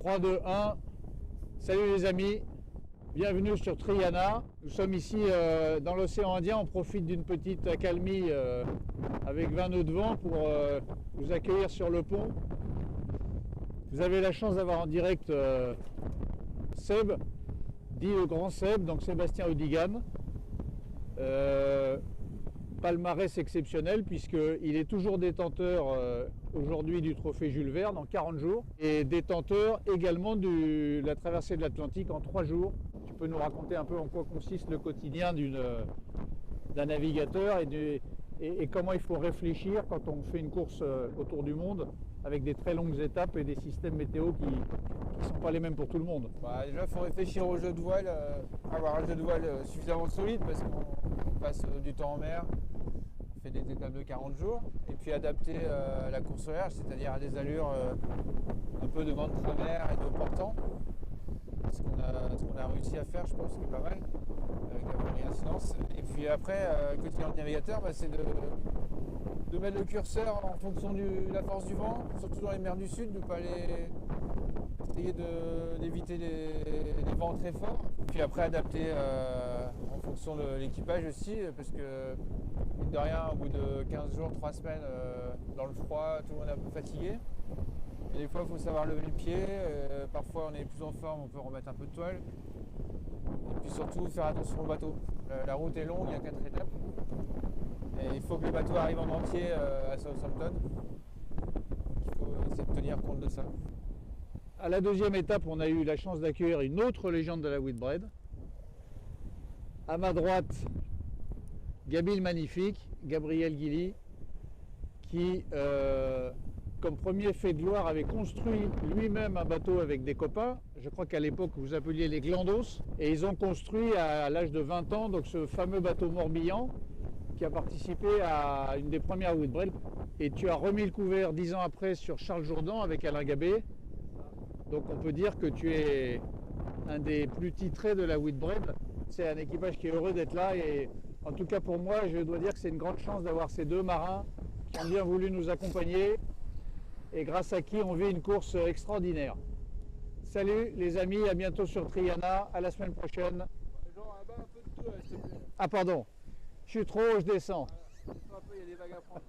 3, 2, 1. Salut les amis, bienvenue sur Triana. Nous sommes ici dans l'océan Indien. On profite d'une petite accalmie avec 20 nœuds de vent pour vous accueillir sur le pont. Vous avez la chance d'avoir en direct Seb, dit le grand Seb, donc Sébastien Odigan. Palmarès exceptionnel puisqu'il est toujours détenteur aujourd'hui du trophée Jules Verne en 40 jours et détenteur également de la traversée de l'Atlantique en 3 jours. Tu peux nous raconter un peu en quoi consiste le quotidien d'un navigateur et comment il faut réfléchir quand on fait une course autour du monde avec des très longues étapes et des systèmes météo qui ne sont pas les mêmes pour tout le monde. Déjà, il faut réfléchir au jeu de voile, avoir un jeu de voile suffisamment solide parce qu'on passe du temps en mer, on fait des étapes de 40 jours, et puis adapter la course au large, c'est-à-dire à des allures un peu de vent de travers et de portant. Ce qu'on a réussi à faire, je pense, qui est pas mal, avec la bonne incidence. Et puis après, le quotidien de navigateur, c'est de mettre le curseur en fonction de la force du vent, surtout dans les mers du sud, de ne pas essayer d'éviter les vents très forts. Puis après adapter en fonction de l'équipage aussi, parce que mine de rien, au bout de 15 jours, 3 semaines dans le froid, tout le monde est un peu fatigué. Et des fois il faut savoir lever le pied, parfois on est plus en forme, on peut remettre un peu de toile. Et puis surtout faire attention au bateau. La route est longue, il y a 4 étapes. Et il faut que le bateau arrive en entier à Southampton. Il faut essayer de tenir compte de ça. À la deuxième étape, on a eu la chance d'accueillir une autre légende de la Whitbread. À ma droite, Gabi le Magnifique, Gabriel Guilly, qui, comme premier fait de gloire, avait construit lui-même un bateau avec des copains. Je crois qu'à l'époque, vous appeliez les Glandos. Et ils ont construit à l'âge de 20 ans donc ce fameux bateau Morbihan qui a participé à une des premières Whitbread. Et tu as remis le couvert 10 ans après sur Charles Jourdan avec Alain Gabé. Donc on peut dire que tu es un des plus titrés de la Whitbread. C'est un équipage qui est heureux d'être là et en tout cas pour moi, je dois dire que c'est une grande chance d'avoir ces deux marins qui ont bien voulu nous accompagner et grâce à qui on vit une course extraordinaire. Salut les amis, à bientôt sur Triana, à la semaine prochaine. Genre, un peu de tout, s'il te plaît. Ah pardon, je suis trop haut, je descends. Un peu, il y a des vagues à prendre.